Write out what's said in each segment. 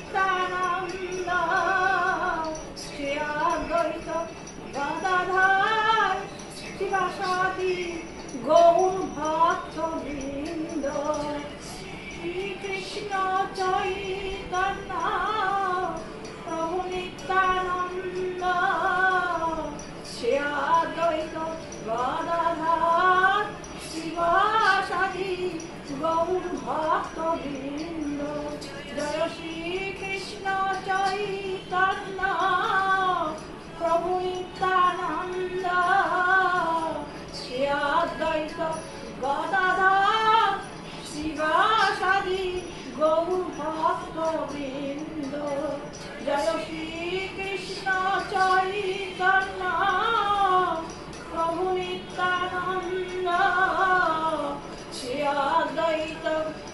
নিত্যানন্দ শ্রী অদ্বৈত গদাধর শিবাসাদি গৌর ভক্তবৃন্দ শ্রীকৃষ্ণ চৈতন্য প্রভু নিত্যানন্দ শ্রী অদ্বৈত গদাধর শিবাসাদি গৌর ভক্তবৃন্দ জয় শ্রীকৃষ্ণ চৈতন্য প্রভু নিত্যানন্দ শ্রী অদ্বৈত গদাধর শিবাসাদি গৌর ভক্তবৃন্দ জয় শ্রীকৃষ্ণ চৈতন্য প্রভু নিত্যানন্দ শ্রী অদ্বৈত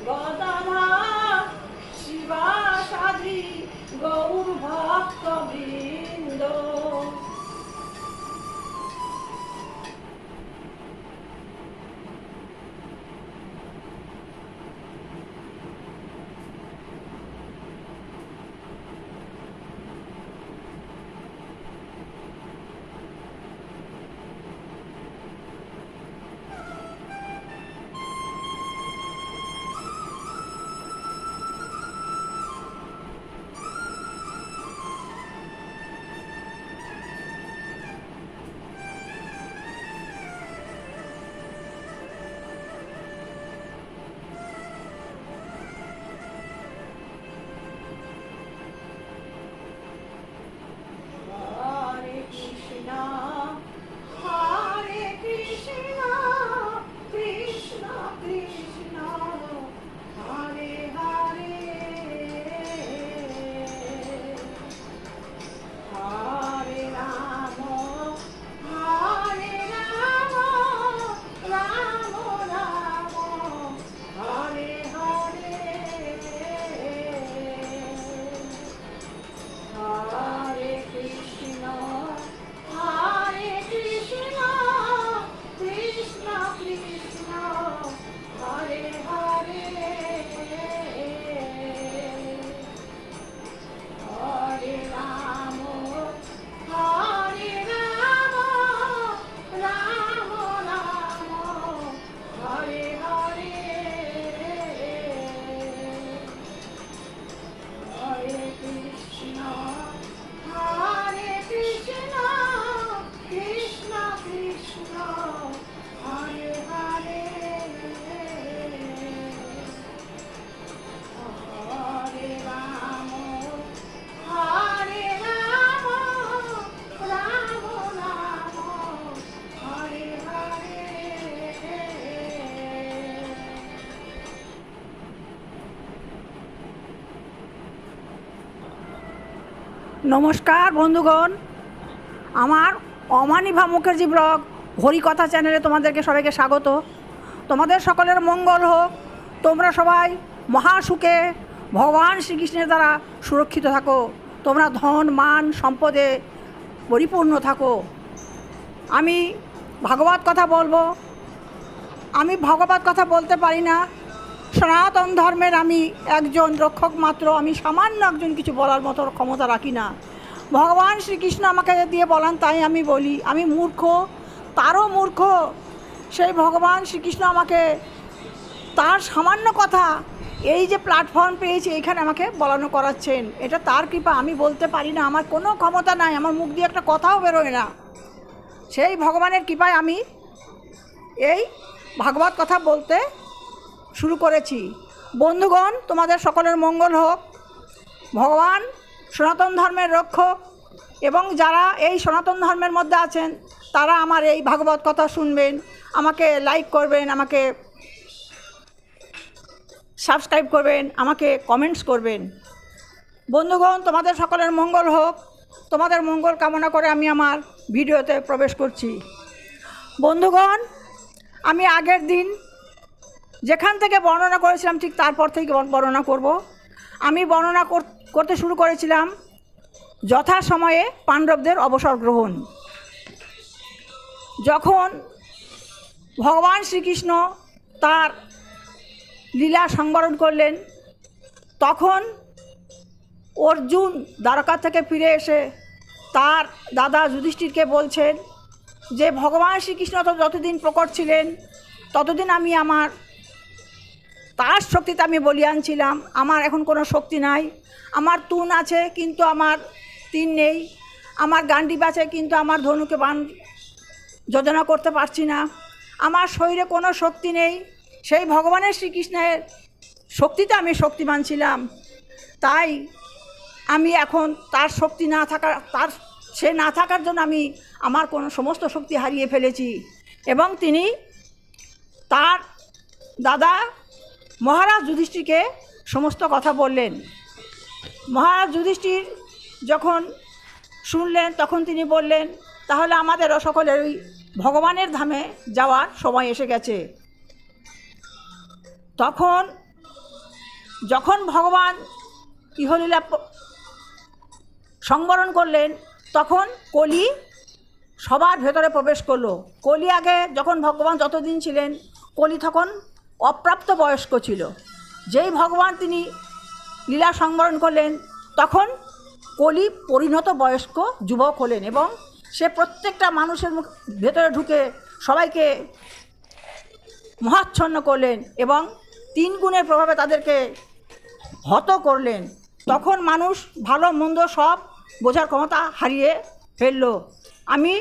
গদাধর শিবাসাদি গৌর ভক্তবৃন্দ। নমস্কার বন্ধুগণ, আমার অমানিভা মুখার্জি ব্লগ হরিকথা চ্যানেলে তোমাদেরকে সবাইকে স্বাগত। তোমাদের সকলের মঙ্গল হোক, তোমরা সবাই মহাসুখে ভগবান শ্রীকৃষ্ণের দ্বারা সুরক্ষিত থাকো, তোমরা ধন মান সম্পদে পরিপূর্ণ থাকো। আমি ভাগবত কথা বলবো। আমি ভাগবত কথা বলতে পারি না, সনাতন ধর্মের আমি একজন রক্ষক মাত্র, আমি সামান্য একজন কিছু বলার মতো ক্ষমতা রাখি না। ভগবান শ্রীকৃষ্ণ আমাকে দিয়ে বলান তাই আমি বলি। আমি মূর্খ, তারও মূর্খ। সেই ভগবান শ্রীকৃষ্ণ আমাকে তার সামান্য কথা এই যে প্ল্যাটফর্ম পেয়েছি এইখানে আমাকে বলানো করাচ্ছেন, এটা তার কৃপা। আমি বলতে পারি না, আমার কোনো ক্ষমতা নাই, আমার মুখ দিয়ে একটা কথাও বেরোয় না। সেই ভগবানের কৃপায় আমি এই ভাগবত কথা বলতে শুরু করেছি। বন্ধুগণ, তোমাদের সকলের মঙ্গল হোক। ভগবান সনাতন ধর্মের রক্ষক এবং যারা এই সনাতন ধর্মের মধ্যে আছেন তারা আমার এই ভাগবত কথা শুনবেন, আমাকে লাইক করবেন, আমাকে সাবস্ক্রাইব করবেন, আমাকে কমেন্টস করবেন। বন্ধুগণ, তোমাদের সকলের মঙ্গল হোক। তোমাদের মঙ্গল কামনা করে আমি আমার ভিডিওতে প্রবেশ করছি। বন্ধুগণ, আমি আগের দিন যেখান থেকে বর্ণনা করেছিলাম ঠিক তারপর থেকে বর্ণনা করব। আমি বর্ণনা করতে শুরু করেছিলাম যথাসময়ে পাণ্ডবদের অবসর গ্রহণ। যখন ভগবান শ্রীকৃষ্ণ তার লীলা সংবরণ করলেন, তখন অর্জুন দ্বারকা থেকে ফিরে এসে তার দাদা যুধিষ্ঠিরকে বলছেন যে ভগবান শ্রীকৃষ্ণ তো যতদিন প্রকট ছিলেন ততদিন আমি তার শক্তিতে আমি বলিয়ান ছিলাম, আমার এখন কোনো শক্তি নাই। আমার তুন আছে কিন্তু আমার তীর নেই, আমার গান্ডীব আছে কিন্তু আমার ধনুকে বাণ যোজনা করতে পারছি না, আমার শরীরে কোনো শক্তি নেই। সেই ভগবানের শ্রীকৃষ্ণের শক্তিতে আমি শক্তিমান ছিলাম, তাই আমি এখন তার শক্তি না থাকার সে না থাকার জন্য আমি আমার কোনো সমস্ত শক্তি হারিয়ে ফেলেছি। এবং তিনি তার দাদা মহারাজ যুধিষ্ঠিরকে সমস্ত কথা বললেন। মহারাজ যুধিষ্ঠির যখন শুনলেন তখন তিনি বললেন, তাহলে আমাদেরও সকলের ওই ভগবানের ধামে যাওয়ার সময় এসে গেছে। যখন ভগবান ইহলীলা সংবরণ করলেন তখন কলি সবার ভেতরে প্রবেশ করলো। কলি আগে যখন ভগবান যতদিন ছিলেন কলি তখন অপ্রাপ্ত বয়স্ক ছিল। যেই ভগবান তিনি লীলা সংবরণ করলেন তখন কলি পরিণত বয়স্ক যুবক হলেন এবং সে প্রত্যেকটা মানুষের ভেতরে ঢুকে সবাইকে মহাচ্ছন্ন করলেন এবং 3 গুণের প্রভাবে তাদেরকে হত করলেন। তখন মানুষ ভালো মন্দ সব বোঝার ক্ষমতা হারিয়ে ফেলল। আমি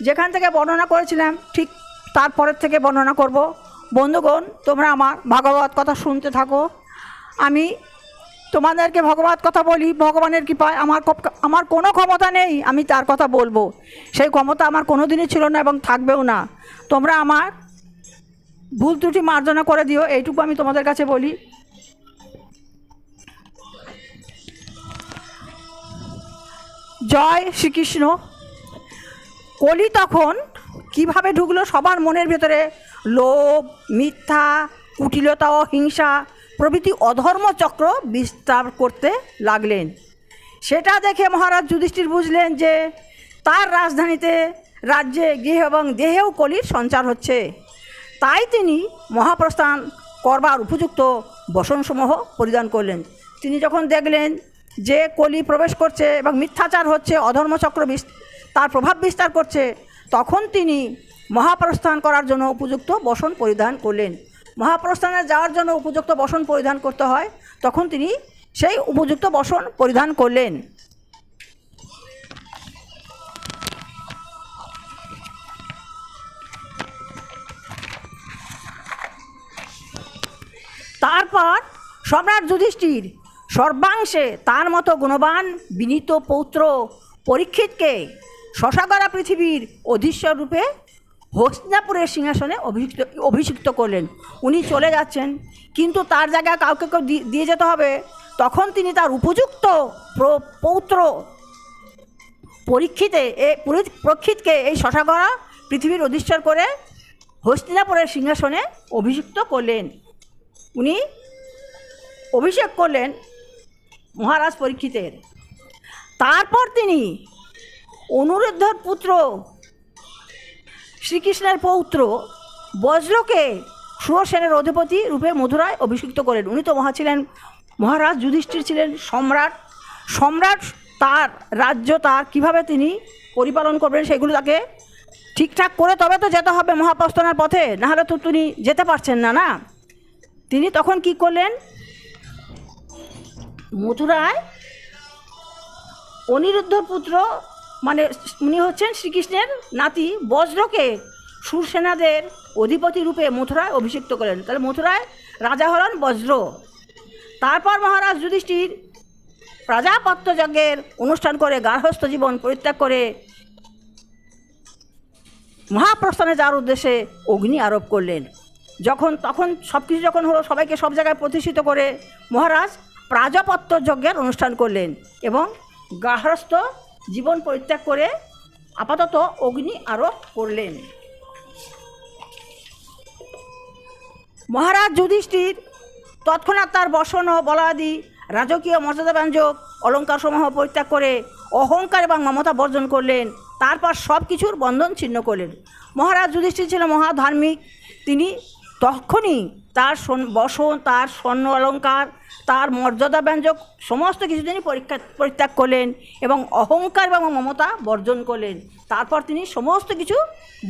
যেখান থেকে বর্ণনা করেছিলাম ঠিক তারপরের থেকে বর্ণনা করব। বন্ধুগণ, তোমরা আমার ভাগবত কথা শুনতে থাকো। আমি তোমাদেরকে ভগবত কথা বলি, ভগবানের কৃপায় আমার কোনো ক্ষমতা নেই আমি তার কথা বলবো, সেই ক্ষমতা আমার কোনো দিনই ছিল না এবং থাকবেও না। তোমরা আমার ভুল ত্রুটি মার্জনা করে দিও, এইটুকু আমি তোমাদের কাছে বলি। জয় শ্রীকৃষ্ণ। কলি তখন কিভাবে ঢুকলো সবার মনের ভেতরে লোভ, মিথ্যা, কুটিলতা ও হিংসা প্রভৃতি অধর্ম চক্র বিস্তার করতে লাগলেন। সেটা দেখে মহারাজ যুধিষ্ঠির বুঝলেন যে তার রাজধানীতে, রাজ্যে, গৃহে এবং দেহেও কলির সঞ্চার হচ্ছে। তাই তিনি মহাপ্রস্থান করবার উপযুক্ত বসনসমূহ পরিধান করলেন। তিনি যখন দেখলেন যে কলি প্রবেশ করছে এবং মিথ্যাচার হচ্ছে, অধর্মচক্র তার প্রভাব বিস্তার করছে, তখন তিনি মহাপ্রস্থান করার জন্য উপযুক্ত বসন পরিধান করলেন। মহাপ্রস্থানে যাওয়ার জন্য উপযুক্ত বসন পরিধান করতে হয়, তখন তিনি সেই উপযুক্ত বসন পরিধান করলেন। তারপর সম্রাট যুধিষ্ঠির সর্বাংশে তার মতো গুণবান বিনীত পৌত্র পরীক্ষিতকে শশাগরা পৃথিবীর অধীশ্বর রূপে হস্তিনাপুরের সিংহাসনে অভিষিক্ত করলেন। উনি চলে যাচ্ছেন কিন্তু তার জায়গায় কাউকে দিয়ে যেতে হবে, তখন তিনি তার উপযুক্ত পৌত্র পরীক্ষিতকে এই শশাগরা পৃথিবীর অধীশ্বর করে হস্তিনাপুরের সিংহাসনে অভিষিক্ত করলেন। উনি অভিষেক করলেন মহারাজ পরীক্ষিতের। তারপর তিনি অনুরুদ্ধর পুত্র শ্রীকৃষ্ণের পৌত্র বজ্রকে সুরসেনের অধিপতি রূপে মথুরায় অভিষিক্ত করলেন। উনি তো মহারাজ যুধিষ্ঠির ছিলেন সম্রাট। তার রাজ্য তার কীভাবে তিনি পরিপালন করবেন সেগুলো তাকে ঠিকঠাক করে তবে তো যেতে হবে মহাপ্রস্থানের পথে, নাহলে তো তিনি যেতে পারছেন না। তিনি তখন কি করলেন, মথুরায় অনিরুদ্ধর পুত্র মানে উনি হচ্ছেন শ্রীকৃষ্ণের নাতি বজ্রকে সুরসেনাদের অধিপতি রূপে মথুরায় অভিষিক্ত করলেন। তাহলে মথুরায় রাজা হলেন বজ্র। তারপর মহারাজ যুধিষ্ঠির প্রজাপত্য যজ্ঞের অনুষ্ঠান করে গার্হস্থ্য জীবন পরিত্যাগ করে মহাপ্রস্থানে যাওয়ার উদ্দেশ্যে অগ্নি আরোপ করলেন। তখন সব কিছু যখন হলো, সবাইকে সব জায়গায় প্রতিষ্ঠিত করে মহারাজ প্রাজাপত্য যজ্ঞের অনুষ্ঠান করলেন এবং গার্হস্থ্য জীবন পরিত্যাগ করে আপাতত অগ্নি আরোপ করলেন। মহারাজ যুধিষ্ঠির তৎক্ষণাৎ তার বসন ও বলাদি রাজকীয় মর্যাদাব্যঞ্জক অলঙ্কারসমূহ পরিত্যাগ করে অহংকার এবং মমতা বর্জন করলেন। তারপর সব কিছুর বন্ধন ছিন্ন করলেন। মহারাজ যুধিষ্ঠির ছিলেন মহাধার্মিক। তিনি তখনই তার বসন, তার স্বর্ণ অলঙ্কার, তার মর্যাদা ব্যঞ্জক সমস্ত কিছু তিনি পরিত্যাগ করলেন এবং অহংকার এবং মমতা বর্জন করলেন। তারপর তিনি সমস্ত কিছু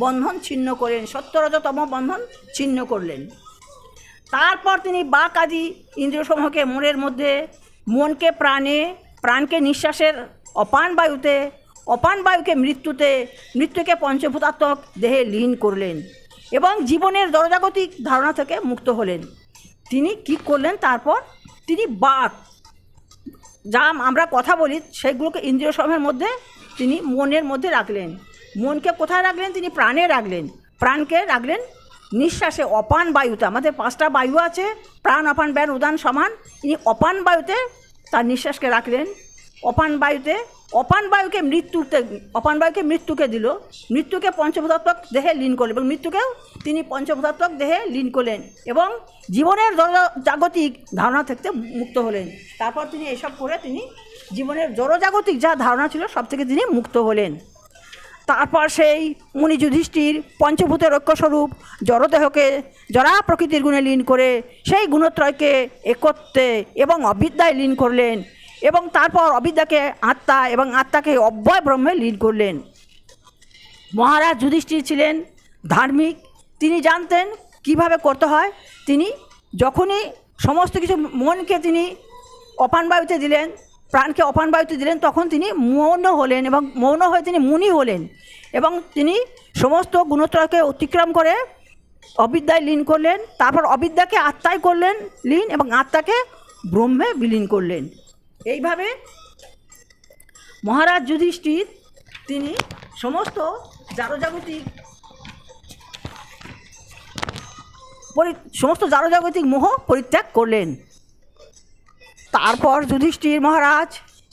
বন্ধন ছিন্ন করলেন, সত্যরজতম বন্ধন ছিন্ন করলেন। তারপর তিনি বাক আদি ইন্দ্রিয়সমূহকে মনের মধ্যে, মনকে প্রাণে, প্রাণকে নিঃশ্বাসের অপান বায়ুতে, অপান বায়ুকে মৃত্যুতে, মৃত্যুকে পঞ্চভূতাত্মক দেহে লীন করলেন এবং জীবনের জড়জাগতিক ধারণা থেকে মুক্ত হলেন। তিনি কী করলেন? তারপর তিনি বাক, যা আমরা কথা বলি সেগুলোকে ইন্দ্রিয়সমূহের মধ্যে তিনি মনের মধ্যে রাখলেন। মনকে কোথায় রাখলেন? তিনি প্রাণে রাখলেন। প্রাণকে রাখলেন নিঃশ্বাসে, অপান বায়ুতে। আমাদের 5টা বায়ু আছে, প্রাণ, অপান, ব্যান, উদান, সমান। তিনি অপান বায়ুতে তার নিঃশ্বাসকে রাখলেন। অপান বায়ুতে, অপান বায়ুকে মৃত্যুকে দিল, মৃত্যুকে পঞ্চভূতাত্মক দেহে লীন করলেন এবং মৃত্যুকেও তিনি পঞ্চভূতাত্মক দেহে লীন করলেন এবং জীবনের জাগতিক ধারণা থেকে মুক্ত হলেন। তারপর তিনি এসব করে তিনি জীবনের জড়জাগতিক যা ধারণা ছিল সব থেকে তিনি মুক্ত হলেন। তারপর সেই মুনি যুধিষ্ঠির পঞ্চভূতের ঐক্যস্বরূপ জড়দেহকে জড়া প্রকৃতির গুণে লীন করে সেই গুণত্রয়কে একত্রে এবং অবিদ্যায় লীন করলেন এবং তারপর অবিদ্যাকে আত্মা এবং আত্মাকে অব্যয় ব্রহ্মে লীন করলেন। মহারাজ যুধিষ্ঠির ছিলেন ধার্মিক, তিনি জানতেন কিভাবে করতে হয়। তিনি যখনই সমস্ত কিছু, মনকে তিনি অপান বায়ুতে দিলেন, প্রাণকে অপান বায়ুতে দিলেন, তখন তিনি মৌন হলেন এবং মৌন হয়ে তিনি মুনি হলেন এবং তিনি সমস্ত গুণত্রয়কে অতিক্রম করে অবিদ্যায় লীন করলেন। তারপর অবিদ্যাকে আত্মায় করলেন লীন এবং আত্মাকে ব্রহ্মে বিলীন করলেন। এইভাবে মহারাজ যুধিষ্ঠির তিনি সমস্ত জারজাগতিক মোহ পরিত্যাগ করলেন। তারপর যুধিষ্ঠির মহারাজ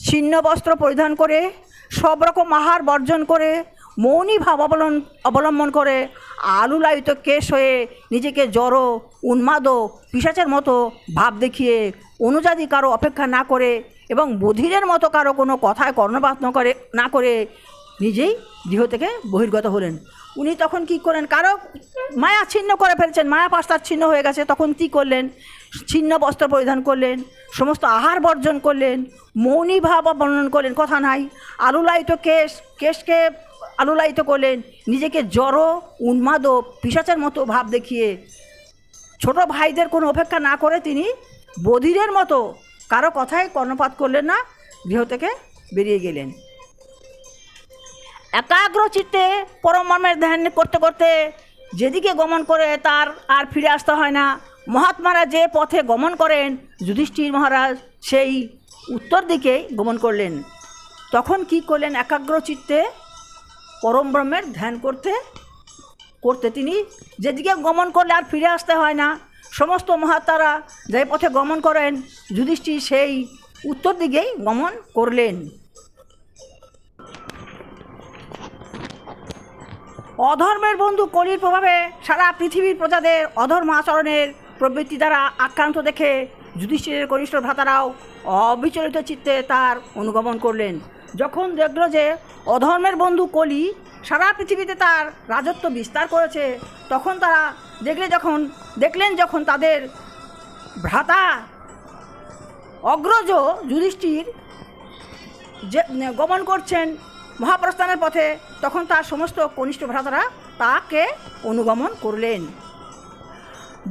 ছিন্ন বস্ত্র পরিধান করে, সব রকম আহার বর্জন করে, মৌনী ভাব অবলম্বন করে, আলুলায়িত কেশ হয়ে নিজেকে জড়, উন্মাদ, পিশাচের মতো ভাব দেখিয়ে, অনুযায়ী কারো অপেক্ষা না করে এবং বধিরের মতো কারো কোনো কথায় কর্ণপাত না করে নিজেই গৃহ থেকে বহির্গত হলেন। উনি তখন কী করলেন? কারো মায়া ছিন্ন করে ফেলছেন, মায়া পাশ ছিন্ন হয়ে গেছে। তখন কী করলেন? ছিন্ন বস্ত্র পরিধান করলেন, সমস্ত আহার বর্জন করলেন, মৌনী ভাব অবলম্বন করলেন, কথা নাই, আলুলায়িত কেশকে আলুলায়িত করলেন, নিজেকে জড়, উন্মাদ, পিশাচের মতো ভাব দেখিয়ে ছোট ভাইদের কোনো অপেক্ষা না করে তিনি বধিরের মতো কারো কথায় কর্ণপাত করলেন না, গৃহ থেকে বেরিয়ে গেলেন। একাগ্র চিত্তে পরম মর্মের ধ্যান করতে করতে যেদিকে গমন করে তার আর ফিরে আসতে হয় না। মহাত্মারা যে পথে গমন করেন, যুধিষ্ঠির মহারাজ সেই উত্তর দিকেই গমন করলেন। তখন কি করলেন? একাগ্র চিত্তে পরম ব্রহ্মের ধ্যান করতে করতে তিনি যেদিকে গমন করলে আর ফিরে আসতে হয় না, সমস্ত মহাত্মারা যে পথে গমন করেন, যুধিষ্ঠির সেই উত্তর দিকেই গমন করলেন। অধর্মের বন্ধু কলির প্রভাবে সারা পৃথিবীর প্রজাদের অধর্ম আচরণের প্রবৃত্তি দ্বারা আক্রান্ত দেখে যুধিষ্ঠিরের কনিষ্ঠ ভ্রাতারাও অবিচলিত চিত্তে তার অনুগমন করলেন। যখন দেখল যে অধর্মের বন্ধু কলি সারা পৃথিবীতে তার রাজত্ব বিস্তার করেছে, তখন তারা দেখলেন যখন তাদের ভ্রাতা অগ্রজ যুধিষ্ঠির যে গমন করছেন মহাপ্রস্থানের পথে, তখন তার সমস্ত কনিষ্ঠ ভ্রাতারা তাকে অনুগমন করলেন।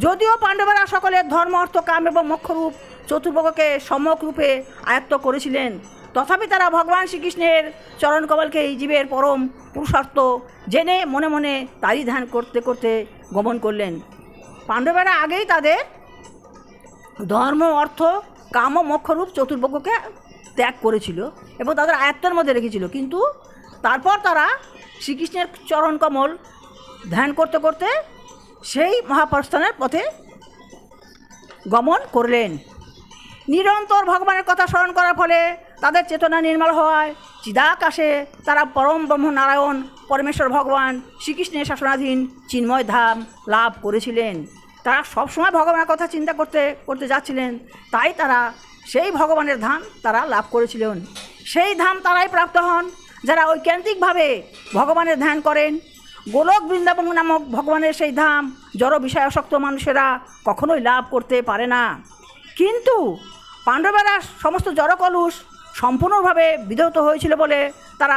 যদিও পাণ্ডবেরা সকলের ধর্ম, অর্থ, কাম এবং মোক্ষরূপ চতুর্ভুগকে সম্যক রূপে আয়ত্ত করেছিলেন, তথাপি তারা ভগবান শ্রীকৃষ্ণের চরণকমলকে এই জীবের পরম পুরুষার্থ জেনে মনে মনে তারই ধ্যান করতে করতে গমন করলেন। পাণ্ডবেরা আগেই তাদের ধর্ম, অর্থ, কাম ও মোক্ষরূপ চতুর্ভুগকে ত্যাগ করেছিল এবং তাদের আয়ত্তের মধ্যে রেখেছিল, কিন্তু তারপর তারা শ্রীকৃষ্ণের চরণকমল ধ্যান করতে করতে সেই মহাপ্রস্থানের পথে গমন করলেন। নিরন্তর ভগবানের কথা স্মরণ করার ফলে তাদের চেতনা নির্মল হওয়ায় চিদাকাশে তারা পরম ব্রহ্ম নারায়ণ পরমেশ্বর ভগবান শ্রীকৃষ্ণের শাসনাধীন চিন্ময় ধাম লাভ করেছিলেন। তারা সবসময় ভগবানের কথা চিন্তা করতে করতে যাচ্ছিলেন, তাই তারা সেই ভগবানের ধাম তারা লাভ করেছিলেন। সেই ধাম তারাই প্রাপ্ত হন যারা ঐকান্তিকভাবে ভগবানের ধ্যান করেন, গোলক বৃন্দাবন নামক ভগবানের সেই ধাম জড় বিষয়াসক্ত মানুষেরা কখনোই লাভ করতে পারে না। কিন্তু পাণ্ডবেরা সমস্ত জড়কলুষ সম্পূর্ণভাবে বিধৌত হয়েছিল বলে তারা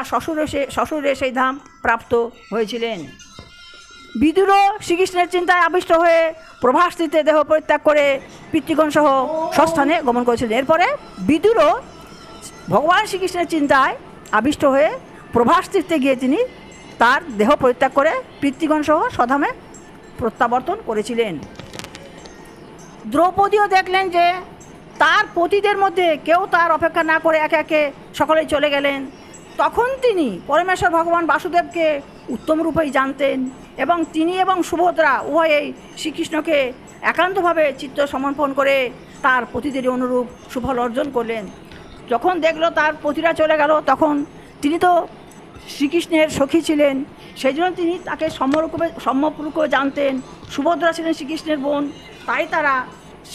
শ্বশুরে সেই ধাম প্রাপ্ত হয়েছিলেন। বিদুরও শ্রীকৃষ্ণের চিন্তায় আবিষ্ট হয়ে প্রভাসতীর্থে দেহ পরিত্যাগ করে পিতৃগণ সহ স্বস্থানে গমন করেছিলেন। এরপরে বিদুরও ভগবান শ্রীকৃষ্ণের চিন্তায় আবিষ্ট হয়ে প্রভাসতীর্থে গিয়ে তিনি তার দেহ পরিত্যাগ করে পিতৃগণ সহ স্বধামে প্রত্যাবর্তন করেছিলেন। দ্রৌপদীও দেখলেন যে তার পতিদের মধ্যে কেউ তার অপেক্ষা না করে একে একে সকলেই চলে গেলেন। তখন তিনি পরমেশ্বর ভগবান বাসুদেবকে উত্তম রূপেই জানতেন এবং তিনি এবং সুভদ্রা উভয়েই শ্রীকৃষ্ণকে একান্তভাবে চিত্ত সমর্পণ করে তার পতিদেরই অনুরূপ সুফল অর্জন করলেন। যখন দেখলো তার পতিরা চলে গেল, তখন তিনি তো শ্রীকৃষ্ণের সখী ছিলেন, সেই জন্য তিনি তাকে সম্যকরূপে জানতেন। সুভদ্রা ছিলেন শ্রীকৃষ্ণের বোন, তাই তারা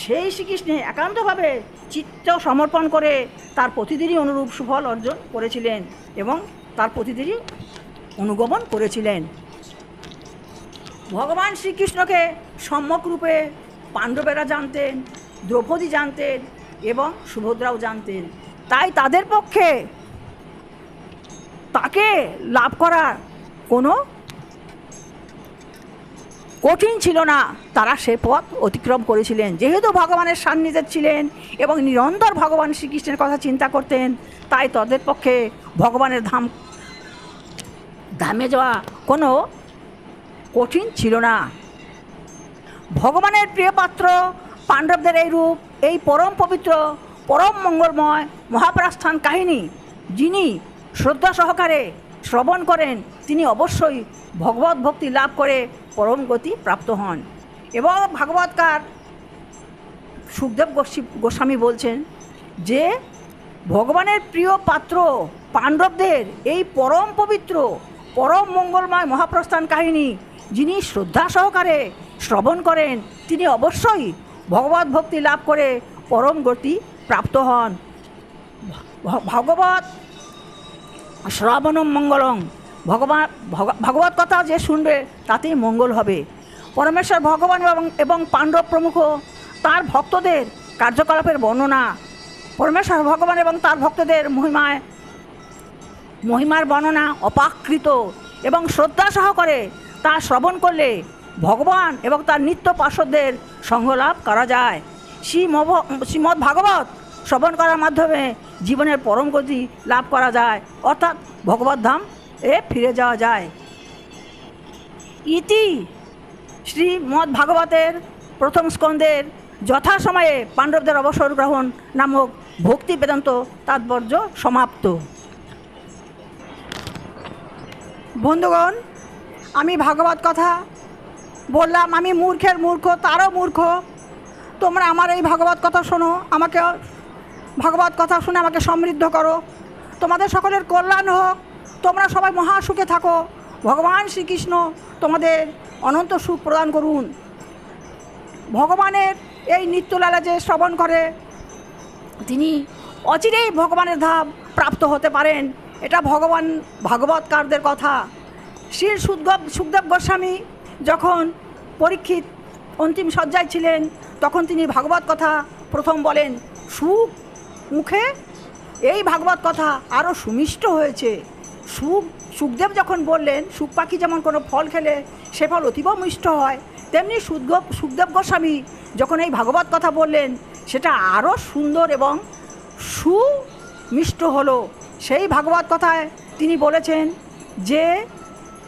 সেই শ্রীকৃষ্ণে একান্তভাবে চিত্ত সমর্পণ করে তার পতিদেরই অনুরূপ সুফল অর্জন করেছিলেন এবং তার পতিদেরই অনুগমন করেছিলেন। ভগবান শ্রীকৃষ্ণকে সম্যকরূপে পাণ্ডবেরা জানতেন, দ্রৌপদী জানতেন এবং সুভদ্রাও জানতেন। তাই তাদের পক্ষে তাকে লাভ করা কোনো কঠিন ছিল না, তারা সে পথ অতিক্রম করেছিলেন। যেহেতু ভগবানের সান্নিধ্যে ছিলেন এবং নিরন্তর ভগবান শ্রীকৃষ্ণের কথা চিন্তা করতেন, তাই তাদের পক্ষে ভগবানের ধামে যাওয়া কোনো কঠিন ছিল না। ভগবানের প্রিয় পাত্র পাণ্ডবদের এই রূপ, এই পরম পবিত্র পরম মঙ্গলময় মহাপ্রস্থান কাহিনী যিনি শ্রদ্ধা সহকারে শ্রবণ করেন, তিনি অবশ্যই ভগবত ভক্তি লাভ করে পরম গতি প্রাপ্ত হন। এবং ভাগবতকার সুখদেব গোস্বামী বলছেন যে ভগবানের প্রিয় পাত্র পাণ্ডবদের এই পরম পবিত্র পরম মঙ্গলময় মহাপ্রস্থান কাহিনী যিনি শ্রদ্ধা সহকারে শ্রবণ করেন, তিনি অবশ্যই ভগবত ভক্তি লাভ করে পরম গতি প্রাপ্ত হন। ভগবত শ্রবণম মঙ্গলং, ভগবত কথা যে শুনবে তাতেই মঙ্গল হবে। পরমেশ্বর ভগবান এবং পাণ্ডব প্রমুখ তার ভক্তদের কার্যকলাপের বর্ণনা, পরমেশ্বর ভগবান এবং তার ভক্তদের মহিমার বর্ণনা অপাকৃত এবং শ্রদ্ধা সহকারে তা শ্রবণ করলে ভগবান এবং তার নিত্য পার্শ্বদের সঙ্গলাভ করা যায়। শ্রীমদ্ ভাগবত শ্রবণ করার মাধ্যমে জীবনের পরম গতি লাভ করা যায়, অর্থাৎ ভগবত ধাম ফিরে যাওয়া যায়। ইতি শ্রীমদ্ ভাগবতের প্রথম স্কন্ধের যথাসময়ে পাণ্ডবদের অবসর গ্রহণ নামক ভক্তি বেদান্ত তাৎপর্য সমাপ্ত। বন্ধুগণ, আমি ভাগবত কথা বললাম, আমি মূর্খের মূর্খ, তারও মূর্খ। তোমরা আমার এই ভাগবত কথা শোনো, আমাকে ভাগবত কথা শুনে আমাকে সমৃদ্ধ করো। তোমাদের সকলের কল্যাণ হোক, তোমরা সবাই মহাসুখে থাকো। ভগবান শ্রীকৃষ্ণ তোমাদের অনন্ত সুখ প্রদান করুন। ভগবানের এই নিত্যলীলা যে শ্রবণ করে তিনি অচিরেই ভগবানের ধাম প্রাপ্ত হতে পারেন, এটা ভগবান ভাগবতকারদের কথা। শ্রী সুখদেব গোস্বামী যখন পরীক্ষিত অন্তিম শয্যায় ছিলেন, তখন তিনি ভাগবত কথা প্রথম বলেন। মুখে এই ভাগবত কথা আরও সুমিষ্ট হয়েছে। সুখদেব যখন বললেন, সুখ পাখি যেমন কোনো ফল খেলে সে ফল অতীব মিষ্ট হয়, তেমনি সুখদেব গোস্বামী যখন এই ভাগবত কথা বললেন, সেটা আরও সুন্দর এবং সুমিষ্ট হলো। সেই ভাগবত কথায় তিনি বলেছেন যে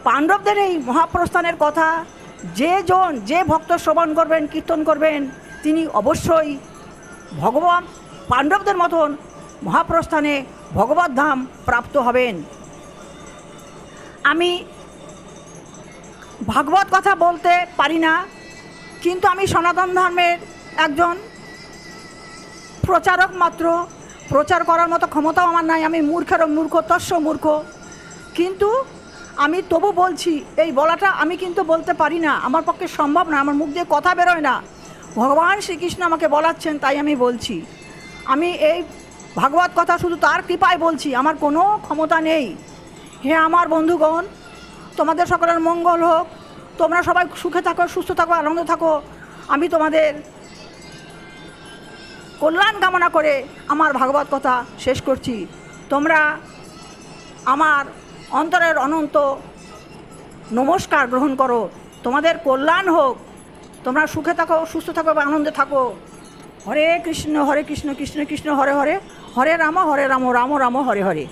পাণ্ডবদের এই মহাপ্রস্থানের কথা যে ভক্ত শ্রবণ করবেন, কীর্তন করবেন, তিনি অবশ্যই ভগবান পাণ্ডবদের মতন মহাপ্রস্থানে ভগবত ধাম প্রাপ্ত হবেন। আমি ভাগবত কথা বলতে পারি না, কিন্তু আমি সনাতন ধর্মের একজন প্রচারক মাত্র। প্রচার করার মতো ক্ষমতাও আমার নাই, আমি মূর্খেরও মূর্খ, তস্য মূর্খ। কিন্তু আমি তবু বলছি, এই বলাটা আমি কিন্তু বলতে পারি না, আমার পক্ষে সম্ভব না, আমার মুখ দিয়ে কথা বেরোয় না। ভগবান শ্রীকৃষ্ণ আমাকে বলাচ্ছেন, তাই আমি বলছি। আমি এই ভাগবত কথা শুধু তার কৃপায় বলছি, আমার কোনো ক্ষমতা নেই। হে আমার বন্ধুগণ, তোমাদের সকলের মঙ্গল হোক, তোমরা সবাই সুখে থাকো, সুস্থ থাকো, আনন্দ থাকো। আমি তোমাদের কল্যাণ কামনা করে আমার ভাগবত কথা শেষ করছি। তোমরা আমার অন্তরের অনন্ত নমস্কার গ্রহণ করো। তোমাদের কল্যাণ হোক, তোমরা সুখে থাকো, সুস্থ থাকো বা আনন্দে থাকো। হরে কৃষ্ণ কৃষ্ণ কৃষ্ণ হরে হরে, হরে রাম রাম রাম হরে হরে।